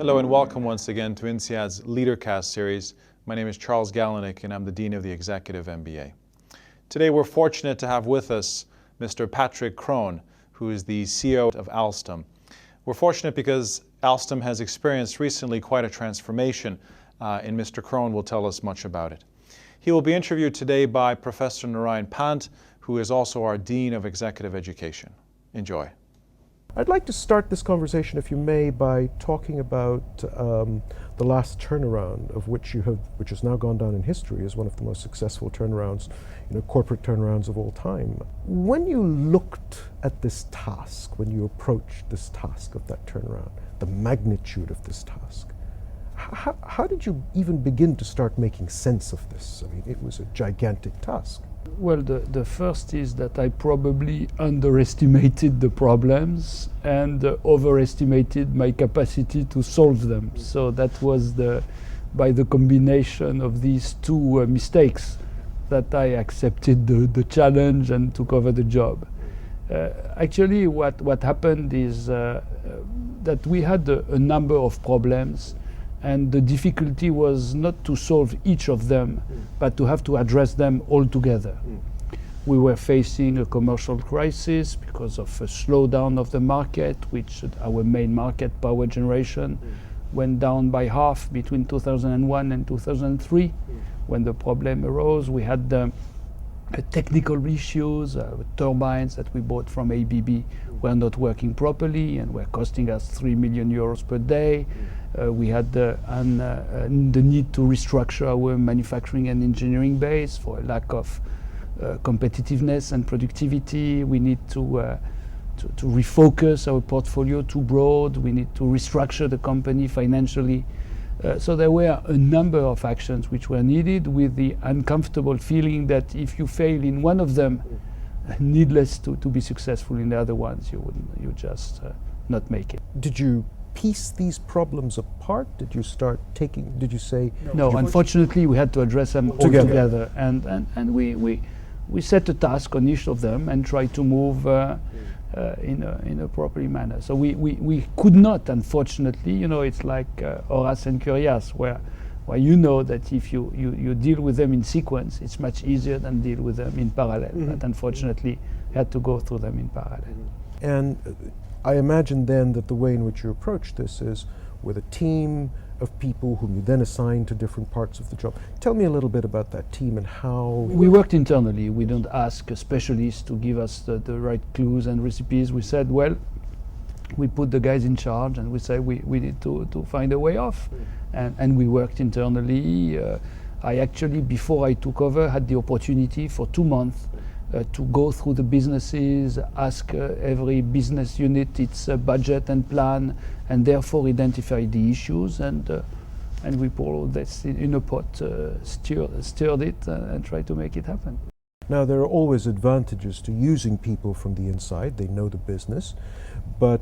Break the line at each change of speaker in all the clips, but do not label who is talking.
Hello and welcome once again to INSEAD's Leadercast series. My name is Charles Galenick and I'm the Dean of the Executive MBA. Today we're fortunate to have with us Mr. Patrick Kron, who is the CEO of Alstom. We're fortunate because Alstom has experienced recently quite a transformation, and Mr. Kron will tell us much about it. He will be interviewed today by Professor Narayan Pant, who is also our Dean of Executive Education. Enjoy.
I'd like to start this conversation, if you may, by talking about the last turnaround of which has now gone down in history as one of the most successful turnarounds, corporate turnarounds of all time. When you looked at this task, when you approached this task of that turnaround, the magnitude of this task, how did you even begin to start making sense of this? I mean, it was a gigantic task.
Well, the first is that I probably underestimated the problems and overestimated my capacity to solve them. So that was by the combination of these two mistakes that I accepted the challenge and took over the job. Actually, what happened is that we had a number of problems, and the difficulty was not to solve each of them, but to have to address them all together. We were facing a commercial crisis because of a slowdown of the market, which our main market, power generation, went down by half between 2001 and 2003. When the problem arose, we had technical issues. Turbines that we bought from ABB were not working properly and were costing us 3 million euros per day. We had the need to restructure our manufacturing and engineering base for a lack of competitiveness and productivity. We need to refocus our portfolio too broad. We need to restructure the company financially. So there were a number of actions which were needed, with the uncomfortable feeling that if you fail in one of them, needless to be successful in the other ones, you just not make it.
Did you piece these problems apart? Did you say?
No, unfortunately we had to address them all together. And we set a task on each of them and try to move in a proper manner. So we could not, unfortunately, it's like Horace and Curias, where you know that if you deal with them in sequence, it's much easier than deal with them in parallel. But unfortunately, we had to go through them in parallel.
And I imagine then that the way in which you approach this is with a team of people whom you then assign to different parts of the job. Tell me a little bit about that team and how...
We worked internally. We don't ask a specialist to give us the right clues and recipes. We said, well, we put the guys in charge and we say we need to find a way off. And we worked internally. I actually, before I took over, had the opportunity for 2 months to go through the businesses, ask every business unit its budget and plan, and therefore identify the issues, and we poured this in a pot, stirred it, and tried to make it happen.
Now, there are always advantages to using people from the inside. They know the business, but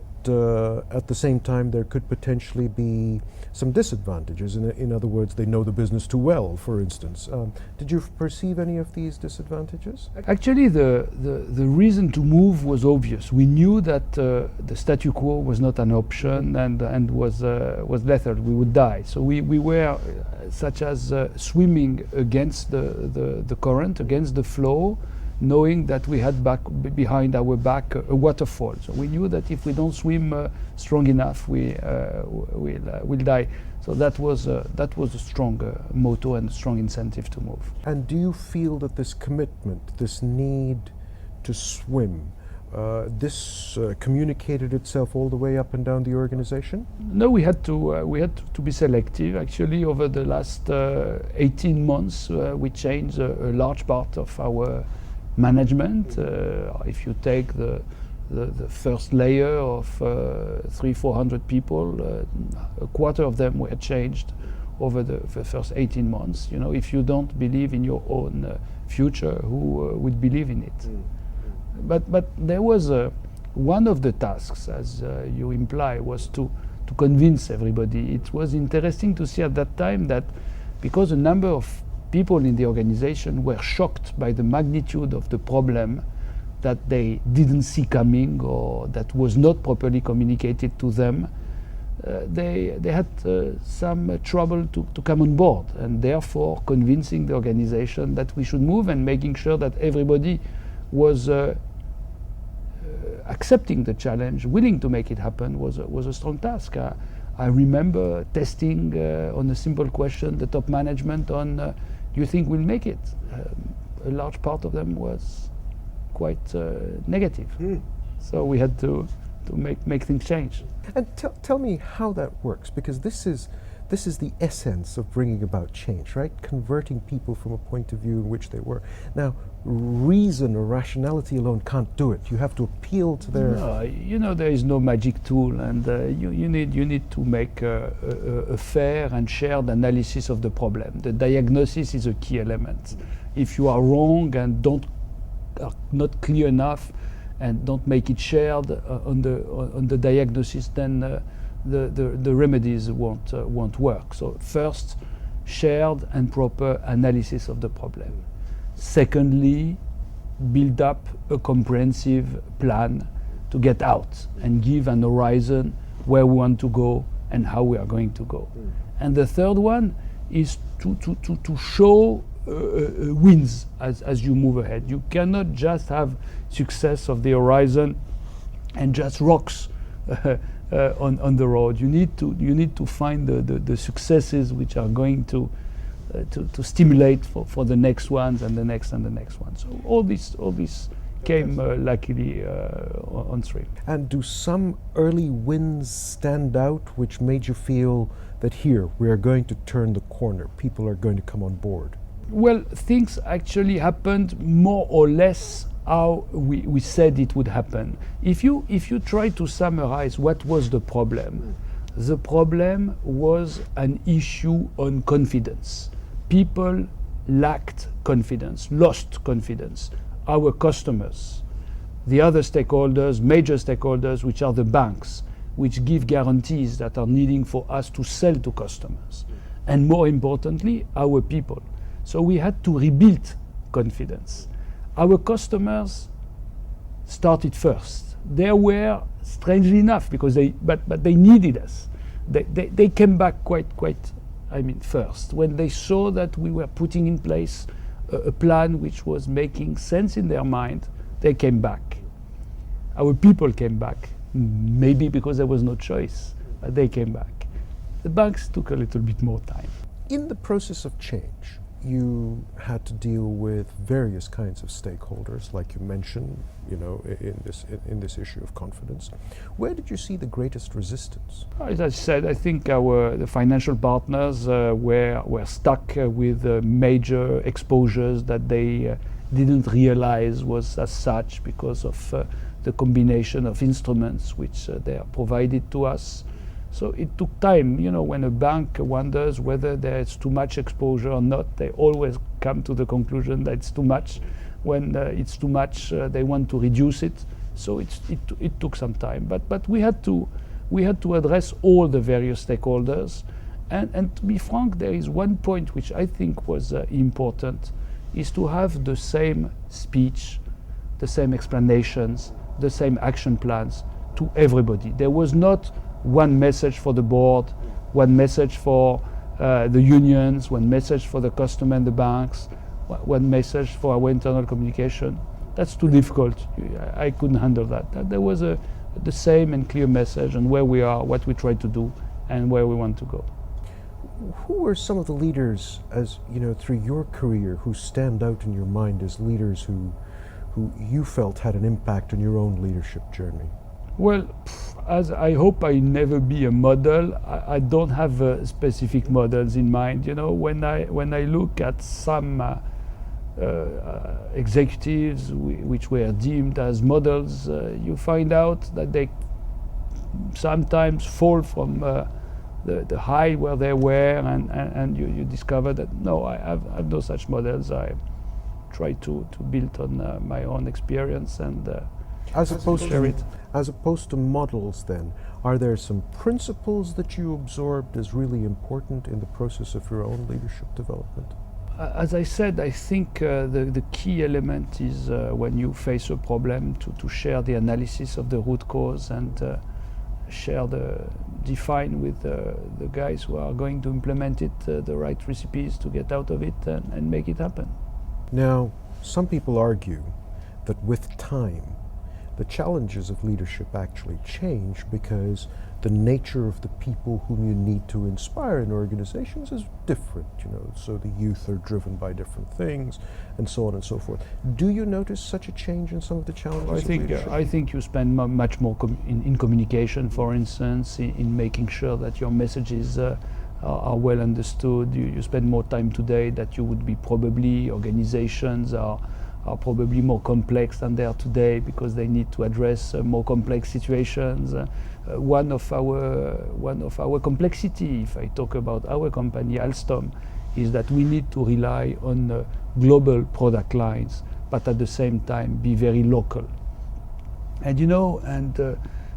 at the same time there could potentially be some disadvantages. In other words, they know the business too well, for instance. Did you perceive any of these disadvantages?
Actually, the reason to move was obvious. We knew that the statu quo was not an option and was lethal. We would die. So we were such as swimming against the current, against the flow, knowing that we had behind our back a waterfall. So we knew that if we don't swim strong enough, we'll die. So that was a strong motto and a strong incentive to move.
And do you feel that this commitment, this need to swim, this communicated itself all the way up and down the organization?
No, we had to be selective. Actually, over the last 18 months, we changed a large part of our management. If you take the first layer of 300-400 people, a quarter of them were changed over the first 18 months. If you don't believe in your own future, who would believe in it? But there was one of the tasks, as you imply, was to convince everybody. It was interesting to see at that time that because a number of people in the organization were shocked by the magnitude of the problem that they didn't see coming or that was not properly communicated to them, they had some trouble to come on board, and therefore convincing the organization that we should move and making sure that everybody was accepting the challenge, willing to make it happen, was a strong task. I remember testing on a simple question the top management on, do you think we'll make it? A large part of them was quite negative. So we had to make things change.
And tell me how that works, because this is the essence of bringing about change, right? Converting people from a point of view in which they were. Now, reason or rationality alone can't do it. You have to appeal to their...
No, there is no magic tool, and you need to make a fair and shared analysis of the problem. The diagnosis is a key element. If you are wrong and are not clear enough and don't make it shared on the diagnosis, then the remedies won't work. So first, shared and proper analysis of the problem. Secondly, build up a comprehensive plan to get out and give an horizon where we want to go and how we are going to go. And the third one is to show wins as you move ahead. You cannot just have success of the horizon and just rocks on the road. You need to find the successes which are going to stimulate for the next ones and the next and the next one. So all this came luckily on stream.
And do some early wins stand out which made you feel that here we are going to turn the corner, people are going to come on board?
Well, things actually happened more or less how we said it would happen. If you try to summarize what was the problem was an issue on confidence. People lacked confidence, lost confidence. Our customers, the other stakeholders, major stakeholders, which are the banks, which give guarantees that are needing for us to sell to customers. And more importantly, our people. So we had to rebuild confidence. Our customers started first. They were, strangely enough, because they needed us. They came back quite first. When they saw that we were putting in place a plan which was making sense in their mind, they came back. Our people came back, maybe because there was no choice, but they came back. The banks took a little bit more time.
In the process of change, you had to deal with various kinds of stakeholders, like you mentioned, in this issue of confidence. Where did you see the greatest resistance?
As I said, I think the financial partners were stuck with major exposures that they didn't realize was as such because of the combination of instruments which they are provided to us. So it took time. When a bank wonders whether there's too much exposure or not, they always come to the conclusion that it's too much. When it's too much, they want to reduce it. So it took some time. But we had to address all the various stakeholders. And to be frank, there is one point which I think was important, is to have the same speech, the same explanations, the same action plans to everybody. There was not one message for the board, one message for the unions, one message for the customer and the banks, one message for our internal communication. That's too difficult. I couldn't handle that. There was the same and clear message on where we are, what we try to do, and where we want to go.
Who were some of the leaders, through your career, who stand out in your mind as leaders who you felt had an impact on your own leadership journey?
Well, as I hope I never be a model, I don't have specific models in mind. When I look at some executives which were deemed as models, you find out that they sometimes fall from the high where they were, and you discover that no, I have no such models. I try to build on my own experience and
as opposed
share it.
As opposed to models, then, are there some principles that you absorbed as really important in the process of your own leadership development?
As I said, I think the key element is when you face a problem to share the analysis of the root cause and define with the guys who are going to implement it the right recipes to get out of it and make it happen.
Now, some people argue that with time, the challenges of leadership actually change because the nature of the people whom you need to inspire in organizations is different, so the youth are driven by different things and so on and so forth. Do you notice such a change in some of the challenges of leadership?
I think you spend much more in communication, for instance, in making sure that your messages are well understood. You spend more time today that you would be probably organizations are probably more complex than they are today because they need to address more complex situations. One of our complexity, if I talk about our company, Alstom, is that we need to rely on global product lines, but at the same time be very local. And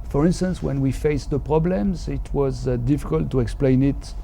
for instance, when we faced the problems, it was difficult to explain it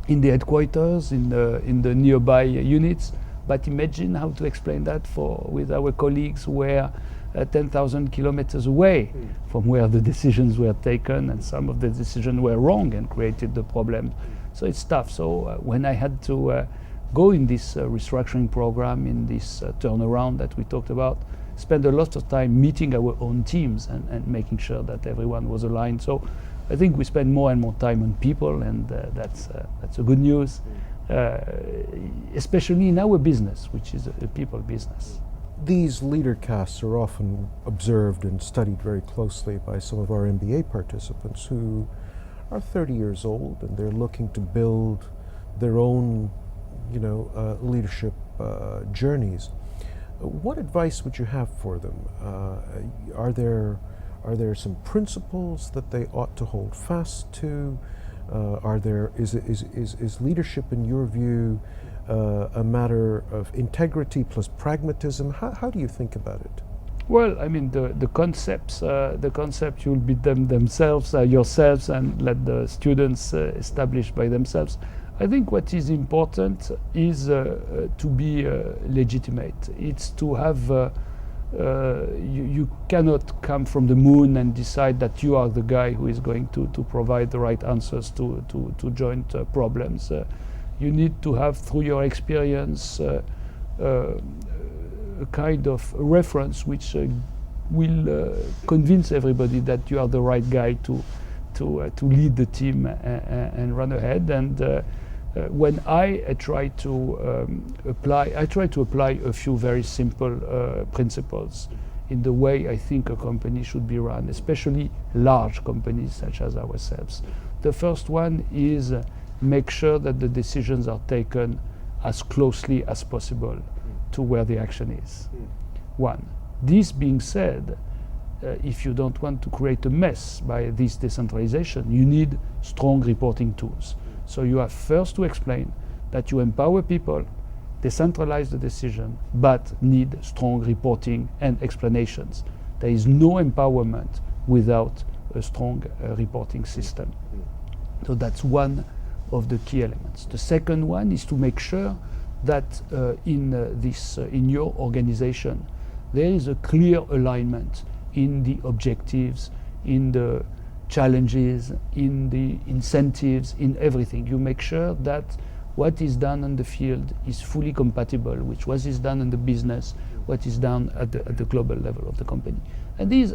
in the headquarters, in the nearby units. But imagine how to explain that with our colleagues who were 10,000 kilometers away from where the decisions were taken, and some of the decisions were wrong and created the problem. So it's tough. So when I had to go in this restructuring program, in this turnaround that we talked about, spend a lot of time meeting our own teams and making sure that everyone was aligned. So I think we spend more and more time on people, and that's a good news. Especially in our business, which is a people business.
These leadercasts are often observed and studied very closely by some of our MBA participants who are 30 years old and they're looking to build their own, leadership journeys. What advice would you have for them? Are there some principles that they ought to hold fast to? Is leadership, in your view, a matter of integrity plus pragmatism? How do you think about it?
Well, I mean, the concept you'll be them themselves, yourselves, and let the students establish by themselves. I think what is important is to be legitimate. It's to have. You cannot come from the moon and decide that you are the guy who is going to provide the right answers to joint problems. You need to have, through your experience, a kind of reference which will convince everybody that you are the right guy to lead the team and run ahead. And when I try to apply a few very simple principles in the way I think a company should be run, especially large companies such as ourselves. The first one is make sure that the decisions are taken as closely as possible to where the action is. One. This being said, if you don't want to create a mess by this decentralization, you need strong reporting tools. So you have first to explain that you empower people, decentralize the decision, but need strong reporting and explanations. There is no empowerment without a strong reporting system. So that's one of the key elements. The second one is to make sure that in your organization there is a clear alignment in the objectives, in the challenges, in the incentives, in everything. You make sure that what is done on the field is fully compatible with what is done in the business, what is done at the global level of the company. And these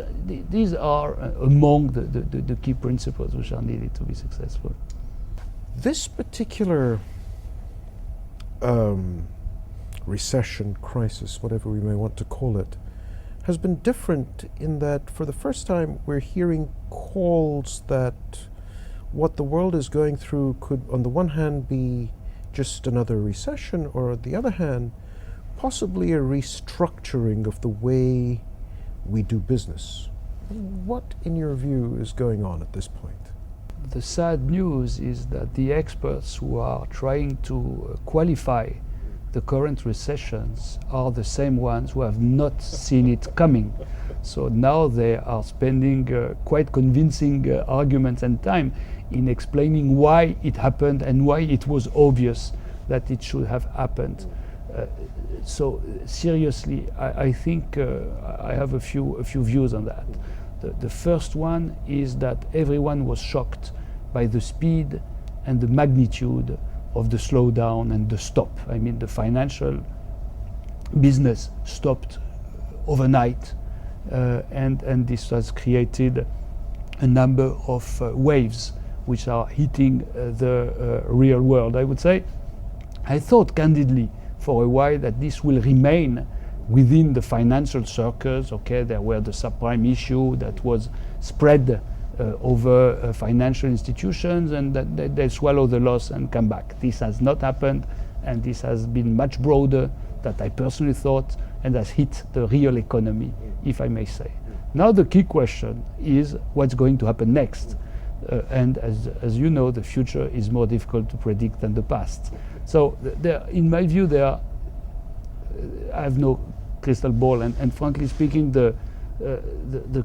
are among the key principles which are needed to be successful.
This particular recession, crisis, whatever we may want to call it, has been different in that for the first time we're hearing calls that what the world is going through could on the one hand be just another recession, or on the other hand possibly a restructuring of the way we do business. What in your view is going on at this point?
The sad news is that the experts who are trying to qualify the current recessions are the same ones who have not seen it coming. So now they are spending quite convincing arguments and time in explaining why it happened and why it was obvious that it should have happened. So seriously, I think I have a few views on that. The first one is that everyone was shocked by the speed and the magnitude of the slowdown and the stop. I mean, the financial business stopped overnight, and this has created a number of waves which are hitting the real world. I would say, I thought candidly for a while that this will remain within the financial circles. Okay, there were the subprime issue that was spread over financial institutions, and that they swallow the loss and come back. This has not happened, and this has been much broader than I personally thought, and has hit the real economy, if I may say. Now the key question is what's going to happen next, and as you know, the future is more difficult to predict than the past. So in my view, I have no crystal ball, and frankly speaking, the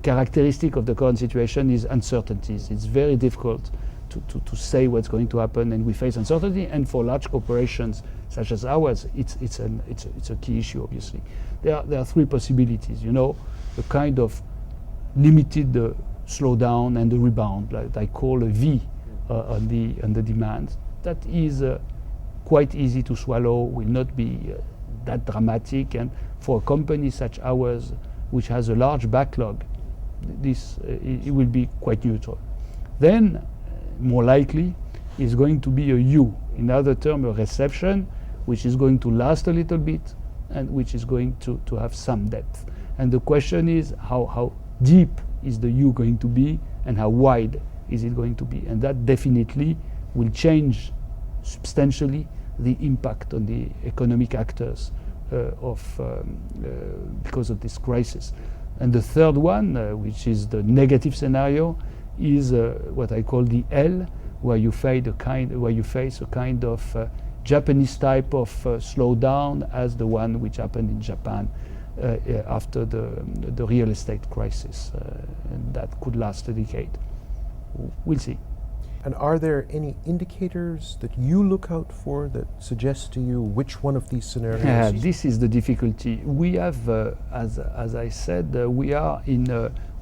characteristic of the current situation is uncertainties. It's very difficult to say what's going to happen, and we face uncertainty. And for large corporations such as ours, it's a key issue. Obviously, there are three possibilities. You know, the kind of limited slowdown and the rebound, like I call a V on the demand. That is quite easy to swallow. Will not be that dramatic, and for a company such ours, which has a large backlog, it will be quite neutral. Then, more likely, is going to be a U, in other terms, a recession, which is going to last a little bit, and which is going to have some depth. And the question is, how deep is the U going to be, and how wide is it going to be? And that definitely will change substantially the impact on the economic actors because of this crisis. And the third one, which is the negative scenario, is what I call the L, where you face a kind of Japanese type of slowdown as the one which happened in Japan after the real estate crisis, and that could last a decade. We'll see.
And are there any indicators that you look out for that suggest to you which one of these scenarios?
This is the difficulty. We have, as I said, we are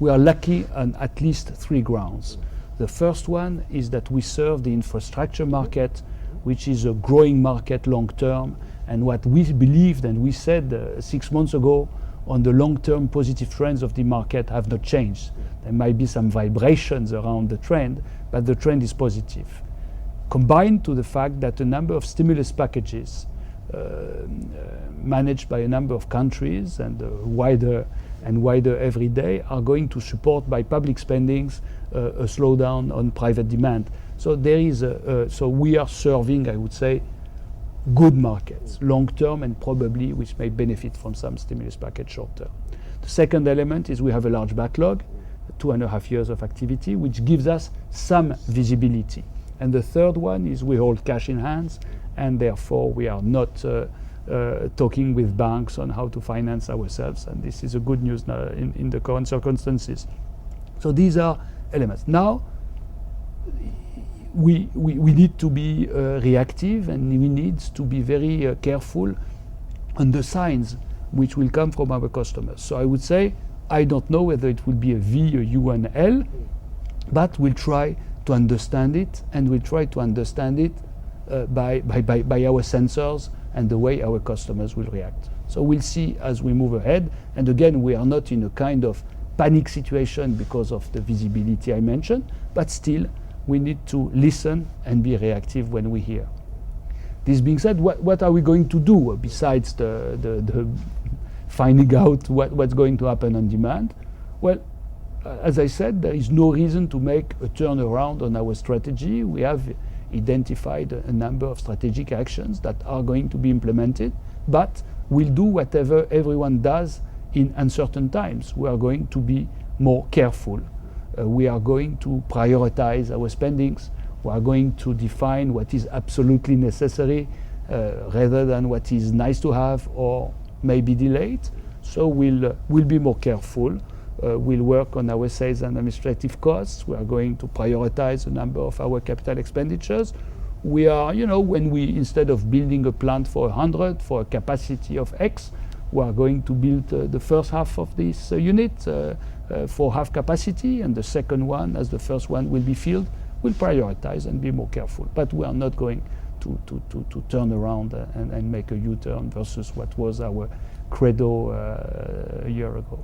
lucky on at least three grounds. The first one is that we serve the infrastructure market, which is a growing market long term, and what we believed and we said 6 months ago on the long-term positive trends of the market have not changed. There might be some vibrations around the trend, but the trend is positive. Combined to the fact that a number of stimulus packages managed by a number of countries and wider every day are going to support by public spendings a slowdown on private demand. So there is so we are serving, I would say, good markets, long-term, and probably which may benefit from some stimulus package short-term. The second element is we have a large backlog, 2.5 years of activity, which gives us some visibility. And the third one is we hold cash in hands, and therefore we are not talking with banks on how to finance ourselves, and this is a good news now in the current circumstances. So these are elements. Now, we need to be reactive, and we need to be very careful on the signs which will come from our customers. So I would say, I don't know whether it will be a V, a U, and L, but we'll try to understand it, and we'll try to understand it by our sensors and the way our customers will react. So we'll see as we move ahead. And again, we are not in a kind of panic situation because of the visibility I mentioned, but still we need to listen and be reactive when we hear. This being said, what are we going to do besides the finding out what's going to happen on demand? Well, as I said, there is no reason to make a turnaround on our strategy. We have identified a number of strategic actions that are going to be implemented, but we'll do whatever everyone does in uncertain times. We are going to be more careful. We are going to prioritize our spendings. We are going to define what is absolutely necessary rather than what is nice to have or maybe delayed. So we'll be more careful. We'll work on our sales and administrative costs. We are going to prioritize a number of our capital expenditures. We are, when we, instead of building a plant for 100 for a capacity of X, We are going to build the first half of this unit for half capacity, and the second one, as the first one will be filled, we'll prioritize and be more careful. But we are not going to turn around and make a U-turn versus what was our credo a year ago.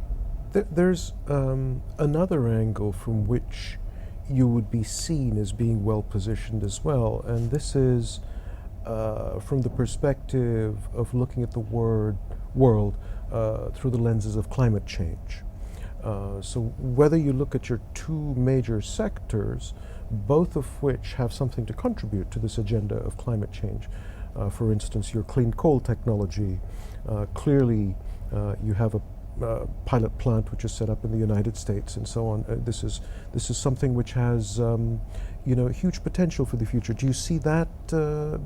There's another angle from which you would be seen as being well positioned as well, and this is from the perspective of looking at the world through the lenses of climate change. So whether you look at your two major sectors, both of which have something to contribute to this agenda of climate change. For instance, your clean coal technology, clearly you have a pilot plant which is set up in the United States and so on. This is something which has huge potential for the future. Do you see that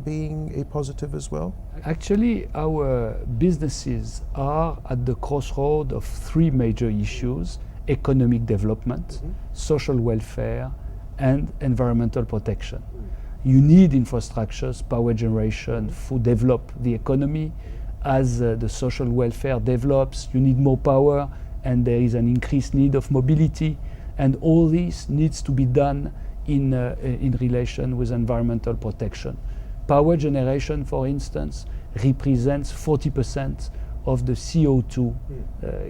being a positive as well?
Actually, our businesses are at the crossroad of three major issues: economic development, social welfare, and environmental protection. You need infrastructures, power generation to develop the economy. As the social welfare develops, you need more power, and there is an increased need of mobility, and all this needs to be done in relation with environmental protection. Power generation, for instance, represents 40% of the CO2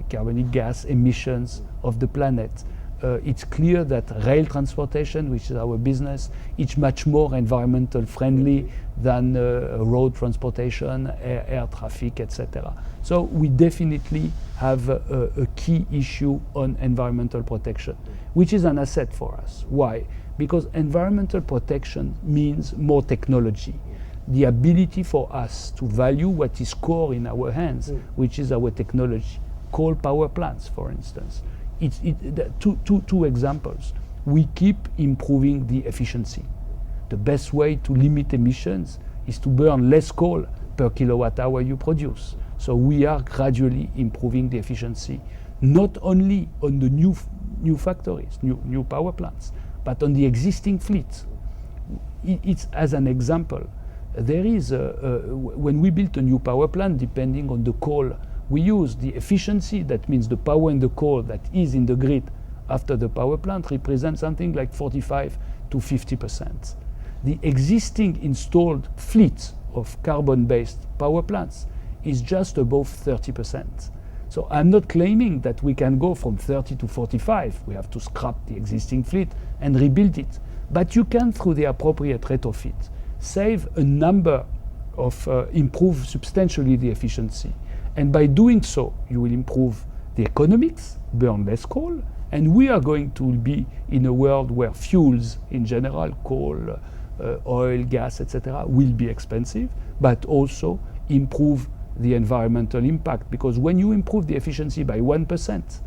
carbonic gas emissions of the planet. It's clear that rail transportation, which is our business, is much more environmental friendly than road transportation, air traffic, etc. So we definitely have a key issue on environmental protection, which is an asset for us. Why? Because environmental protection means more technology. The ability for us to value what is core in our hands, which is our technology. Coal power plants, for instance. Two examples. We keep improving the efficiency. The best way to limit emissions is to burn less coal per kilowatt hour you produce. So we are gradually improving the efficiency, not only on the new factories, new power plants, but on the existing fleet. It's as an example. There is when we built a new power plant, depending on the coal we use, the efficiency, that means the power in the coal that is in the grid after the power plant, represents something like 45 to 50%. The existing installed fleet of carbon-based power plants is just above 30%. So I'm not claiming that we can go from 30 to 45. We have to scrap the existing fleet and rebuild it. But you can, through the appropriate retrofit, save a number of, improve substantially the efficiency. And by doing so, you will improve the economics, burn less coal, and we are going to be in a world where fuels in general, coal, oil, gas, etc., will be expensive, but also improve the environmental impact. Because when you improve the efficiency by 1%,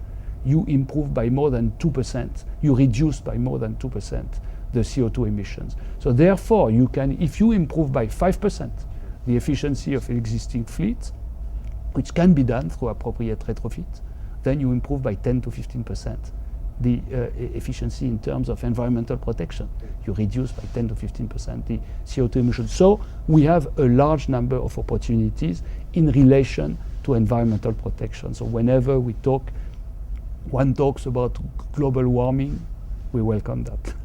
you improve by more than 2%, you reduce by more than 2% the CO2 emissions. So therefore, you can, if you improve by 5% the efficiency of existing fleets, which can be done through appropriate retrofit, then you improve by 10 to 15% the efficiency in terms of environmental protection. You reduce by 10 to 15% the CO2 emissions. So we have a large number of opportunities in relation to environmental protection. So whenever one talks about global warming, we welcome that.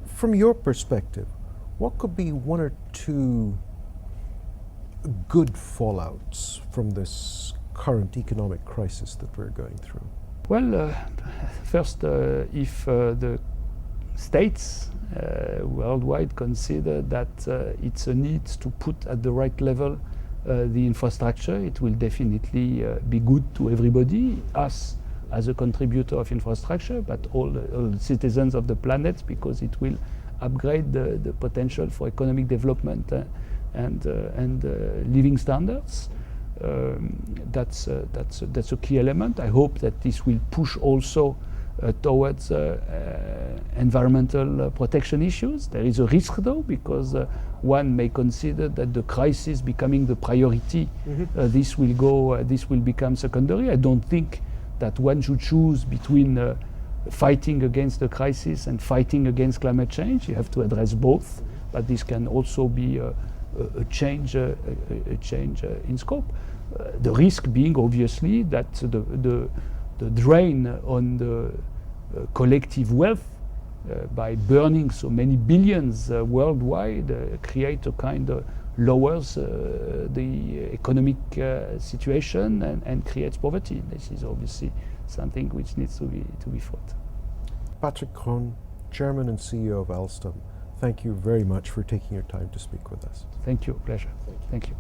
From your perspective, what could be one or two good fallouts from this current economic crisis that we're going through?
Well, first, if the states worldwide consider that it's a need to put at the right level the infrastructure, it will definitely be good to everybody, us as a contributor of infrastructure, but all the citizens of the planet, because it will upgrade the potential for economic development and living standards. That's a key element. I hope that this will push also towards environmental protection issues. There is a risk though, because one may consider that the crisis becoming the priority, this will become secondary. I don't think that one should choose between fighting against the crisis and fighting against climate change. You have to address both, but this can also be a change in scope. The risk being obviously that the drain on the collective wealth by burning so many billions worldwide create a kind of lowers the economic situation and creates poverty. This is obviously something which needs to be fought.
Patrick Kron, Chairman and CEO of Alstom, thank you very much for taking your time to speak with us.
Thank you, pleasure. Thank you.